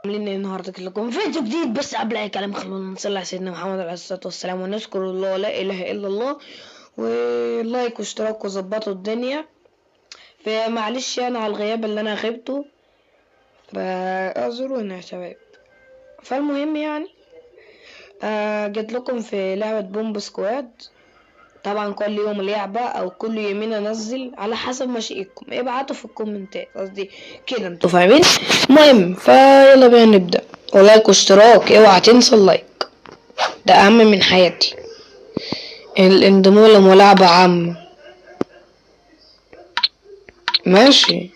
عاملين ايه النهارده لكم فيديو جديد؟ بس قبل اي كلام خلونا نصلي على سيدنا محمد عليه الصلاه والسلام ونذكر الله لا اله الا الله، ولايك واشتراك وظبطوا الدنيا. فمعلش يعني على الغياب اللي انا غبته، فاعذرونا يا شباب. فالمهم يعني جيت لكم في لعبه بومب سكواد. طبعا كل يوم لعبة او كل يومين انزل على حسب مشيئتكم، ابعتوا في الكومنتات، قصدي كده انتوا فاهمين. المهم فيلا بينا نبدأ، ولايك واشتراك، اوعى تنسى اللايك، ده اهم من حياتي. الانضمام لملاعبة عامة، ماشي.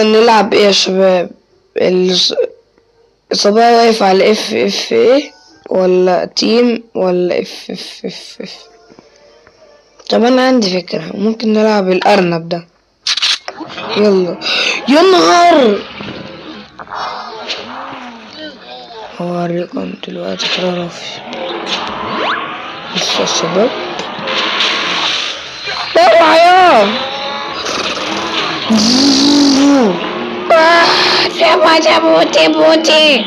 نلعب ايه يا شباب؟ الصباح واقف على اف ايه ولا تيم ولا اف. طب انا عندي فكرة، ممكن نلعب الارنب ده. يلا يا نهار، هوريكم دلوقتي تعرفي. بصوا يا شباب، اوعى يا موتي.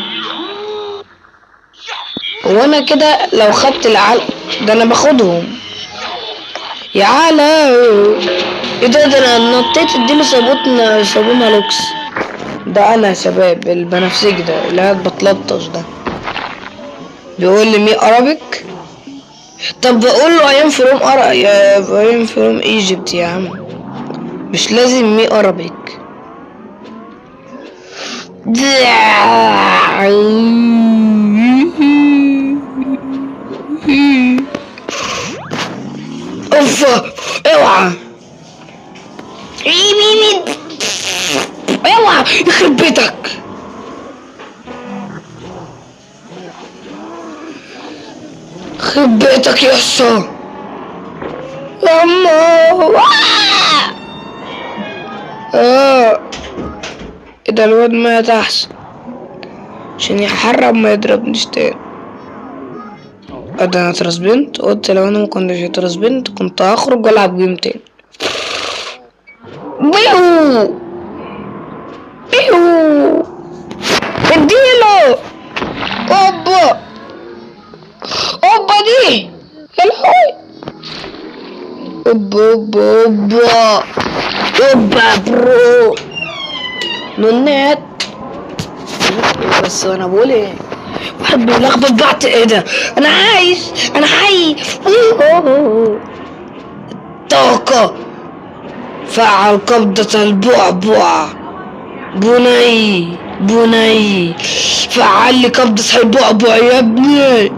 وانا كده لو خدت العلق ده انا باخدهم يا علا. ايه ده انا نطيت اديله صابون لوكس. ده انا يا شباب البنفسجي ده اللي قاعد بتلطش ده، بيقول لي مي ارابيك. طب بقول له ايام فروم ايام فروم ايجيبت يا عم، مش لازم مي ارابيك. اوف، اوعى اوعى يخرب بيتك. يخرب بيتك يا اسطى. يما اذا الواد مات احسن عشان يحرم ما يضربنيش تاني. ده انا اترسبنت، قلت لو انا مكنتش اترسبنت كنت هخرج والعب جيم تاني. بيو بيو اديله. اوبا اوبا دي يا لهوي. اوبا اوبا اوبا اوبا برو نونات. بس انا بقول ايه، واحد بيلخبط بعت ايه ده. انا عايش، انا حي. طاقة، فعل قبضة البعبع. بني فعل لي قبضة البعبع يا ابني.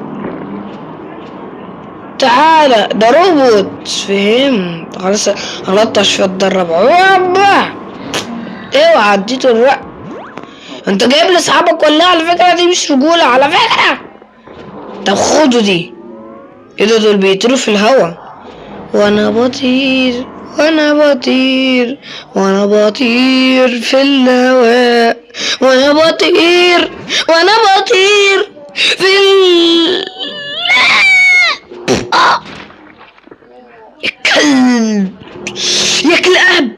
تعالى ده روبوت، فهمت خلاص. هلطش في اتدرب. اوعى اديته الرق. انت جايب لاصحابك ولا؟ على فكرة دي مش رجولة على فكرة. طب خدوا دي. ايه ده؟ دول بيطيروا في الهوا. وانا بطير في الهواء، وانا بطير في يا كلب يا كلاب.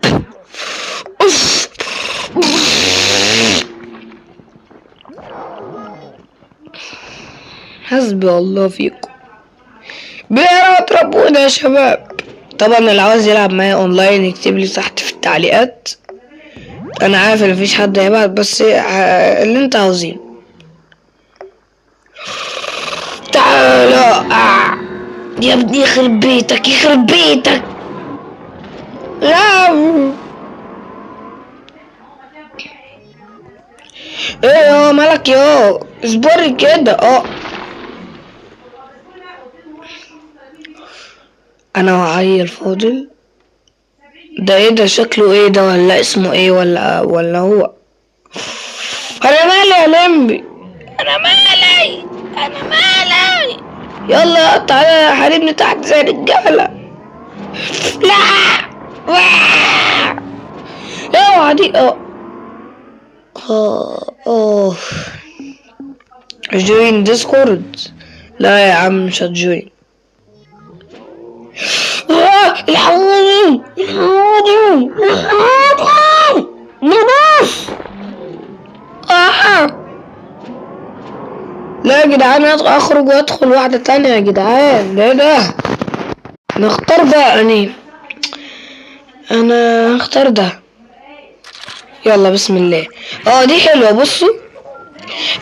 اوف. حسبي الله فيكم، بيعرفوا ربنا يا شباب. طبعا اللي عاوز يلعب معايا اونلاين يكتب لي تحت في التعليقات. انا عارف ان مفيش حد هيبعت، بس اللي انت عاوزينه. تعالى يا ابني، يخرب بيتك لا. ايه يا مالك يا اصبري كده. انا وعيل فاضل ده. ايه ده؟ شكله ايه ده؟ ولا اسمه ايه؟ ولا هو؟ انا مالي يا لمبي، انا مالي. يلا تعالى حاربني تحت زي الرجاله. لا اوعى دي. جوين ديسكورد. لا يا عم مش هتجوين. الحقوني لا يا جدعان، اخرج وادخل واحدة تانية يا جدعان. ده نختار ده انا هختار ده. يلا بسم الله. دي حلوة. بصوا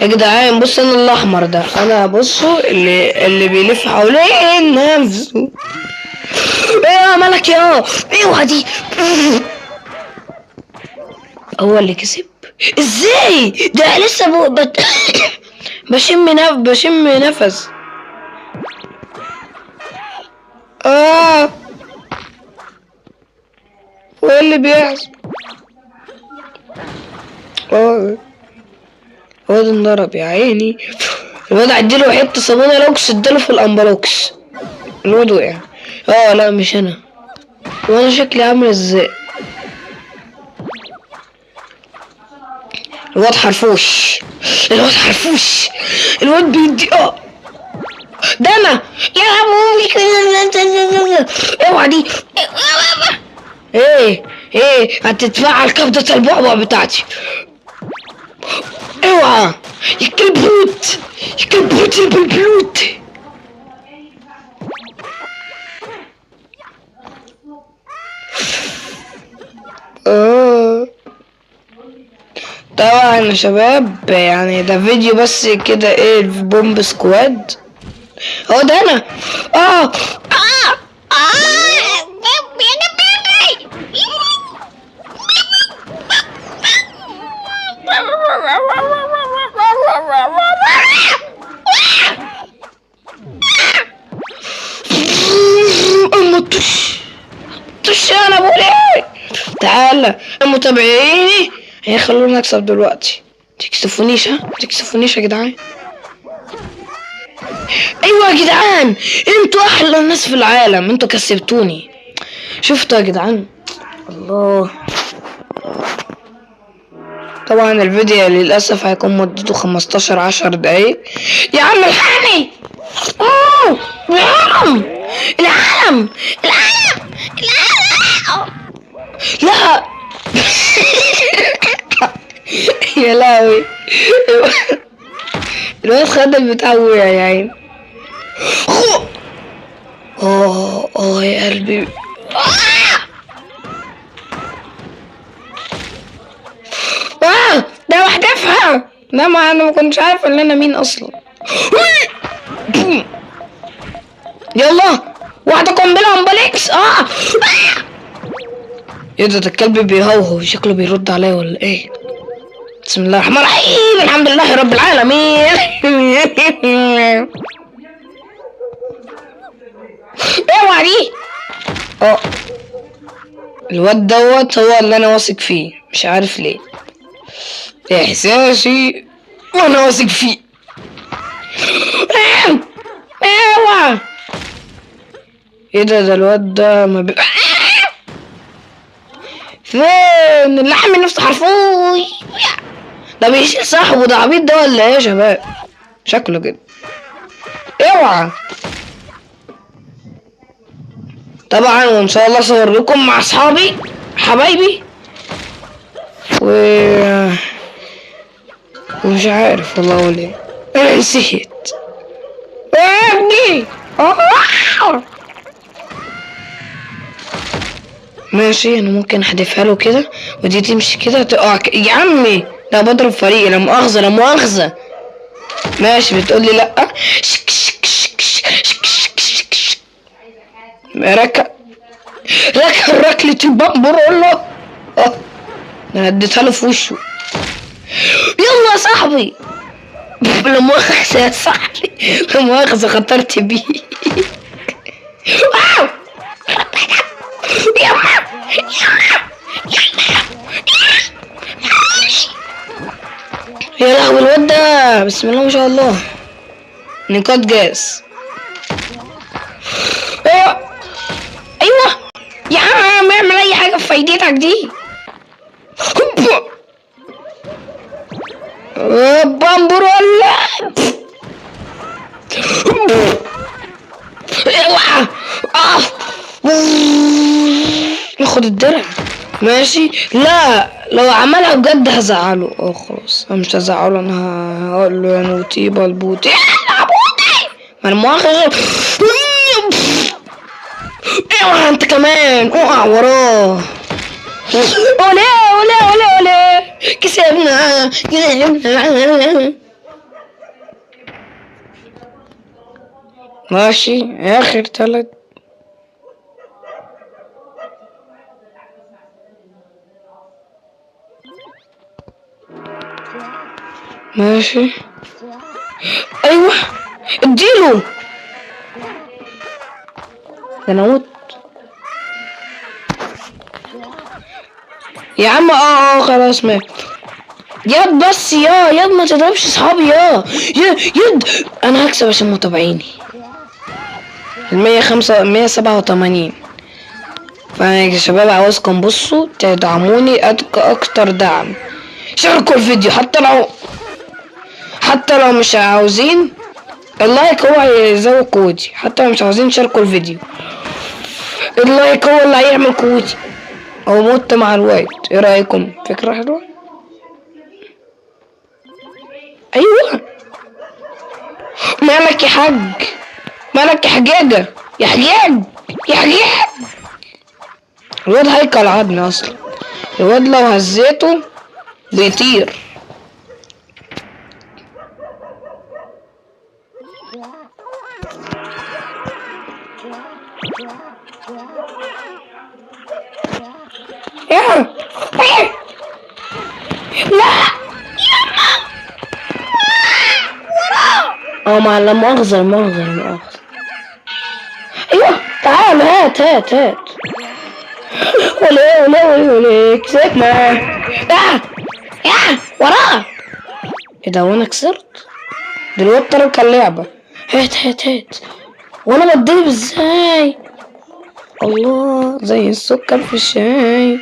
يا جدعان، بص انا الاحمر ده، انا بصوا اللي بيلف حوالين نفسه. ايه يا ملك يا اوعى دي. هو اللي كسب ازاي ده؟ لسه بشم نفس. وايه اللي بيحصل؟ الواد انضرب يا عيني. الواد اديله حته صابونه لوكس، اداله في الامبلوكس. الواد وقع. لا مش انا. وانا شكلي عامل ازاي؟ الواد حرفوش. الواد بيدي ده انا يا ابوي. اوعى دي. ايه هتتفعل قبضة البعبع بتاعتي. اوعى يا كلب بروت البلبلوت. طبعا يا شباب، يعني ده فيديو بس كده. ايه بومب سكواد. ده انا. طش انا بقول ايه. تعالى المتابعين هيخلونا نكسب دلوقتي. تكسفونيش يا جدعان. ايوه يا جدعان، انتوا احلى ناس في العالم، انتوا كسبتوني. شفتوا يا جدعان؟ الله. طبعا الفيديو للاسف هيكون مدته 15-10 دقايق. يا عم الحقني. العالم لا. يا لهوي. الواد خد بتاعه وقع يا عيني. يا قلبي. ده واحدفها. لا، ما انا ما كنتش عارف ان انا مين اصلا. يلا واحدة قنبلة امبليكس. ايه ده الكلب بيهوهو، شكله بيرد عليا ولا ايه؟ بسم الله الرحمن الرحيم، الحمد لله رب العالمين. اوعى دي. الواد دوت هو اللي انا واثق فيه، مش عارف ليه. احساسي وانا واثق فيه. اوعى. ايه ده الواد ده ما بي... فين اللحم نفسه حرفوي. ده بيشيل صاحبه، ده عبيط ده ولا ايه يا شباب؟ شكله كده. اوعى. طبعا وان شاء الله اصور لكم مع اصحابي حبايبي ومش عارف والله اقول ايه. انا نسيت يا ابني. ماشي، انا ممكن احدفها له كده ودي تمشي كده تقع يا عمي. لا بضرب فريق. لا مؤاخذة. ماشي بتقولي لا. ركلة البامبر والله. انا اديتها له في وشه. يلا يا صاحبي. لا مؤاخذة يا صاحبي، لا مؤاخذة خطرت بيه. يا لهوي الواد ده بسم الله ما شاء الله. نقاط جاز. ايوه يا عم اعمل اي حاجه في فايدتك دي. بامبر ولا اوعى. ياخد الدرع. ماشي. لا لو عملها بجد هزعله. خلاص انا مش هزعله، انا هقول له يا نوتي بلبوتي يا بوتي، ما انا مؤاخذة. اوعى انت كمان، اقع وراه. اولي اولي اولي اولي، كسبنا. ماشي اخر 3. ماشي ايوه اديله. ده انا موت يا عم. خلاص مات. ياد بس ياد ما تضربش صحابي ياد. انا هكسب عشان متابعيني 187. فانا يا شباب عاوزكم بصوا تدعموني اكتر دعم. شاركوا الفيديو حتى لو مش عاوزين اللايك، هو هيزود قوتي. حتى لو مش عاوزين شاركوا الفيديو، اللايك هو اللي هيعمل قوتي. او موت مع الوايت. ايه رايكم؟ فكره حلوه. ايوه مالك يا حاج، مالك يا حجاجه، يا حجاج يا حجاج. الواد هيكل عضني اصلا. الواد لو هزيته بيطير. لا ما لا مؤاخذة. ايوه تعال هات. وليه كسبنا. وراه. ايه ده وانا كسرت؟ دلوقتي ترك اللعبة. هات وانا بتضرب ازاي؟ الله زي السكر في الشاي.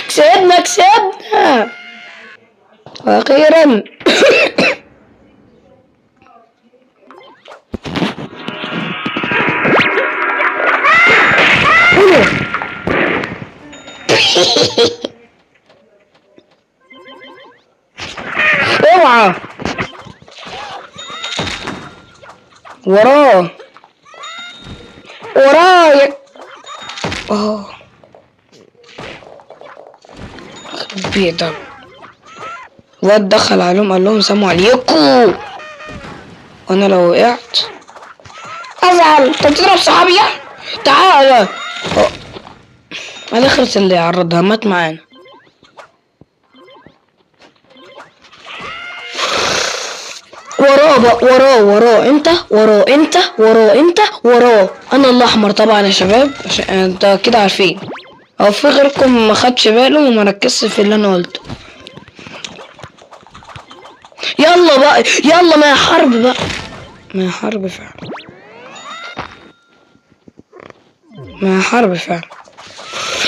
كسبنا اخيرا. اوعى وراه يا بيضة. الواد دخل عليهم قال لهم سلام عليكم. وانا لو وقعت ازعل. انت بتضرب صحابي؟ تعالى. الاخرة اللي عرضها مات معانا. وراه انا الاحمر طبعا يا شباب، عشان انت كده عارفين، او في غيركم ما خدش باله وما ركزش في اللي انا قلته. يلا بقى يلا، ما هي حرب فعلا.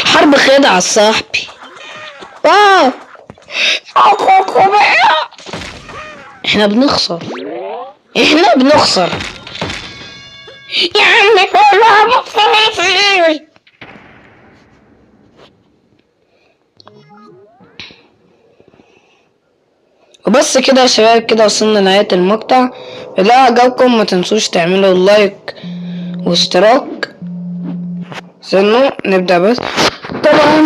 حرب خدعة صاحبي. احنا بنخسر يا عم كلها بخسر. وبس كده يا شباب، كده وصلنا لنهاية المقطع. لو عجبكم ما تنسوش تعملوا لايك واشتراك. استنوا نبدأ بس. طبعا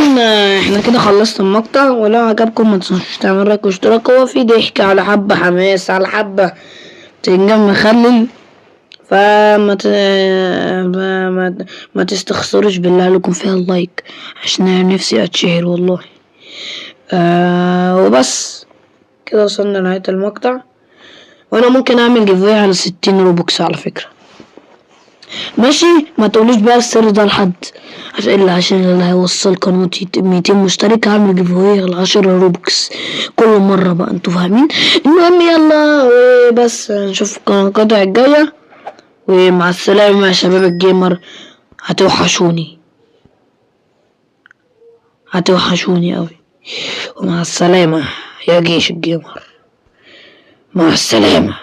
احنا كده خلصنا المقطع، ولو عجبكم ما تنسوش تعملوا لايك واشتراك. هو في ضحك على حبة حماس على حبة تنجم مخلل، فما ما تستخسروش بالله عليكم فيها اللايك، عشان نفسي اتشهر والله. وبس كده وصلنا لنهاية المقطع. وانا ممكن اعمل جيفاي على 60 روبوكس على فكرة. ماشي، ما تقولوش بقى السر ده لحد، عشان اللي هيوصل قناتي 200 مشترك هعمل جيفاي على 10 روبوكس كل مرة بقى، انتوا فاهمين. المهم يلا بس نشوفكم القطع الجاية، ومع السلامة يا شباب الجيمر. هتوحشوني اوي. ومع السلامة يا جيش الجيمر، مع السلامة.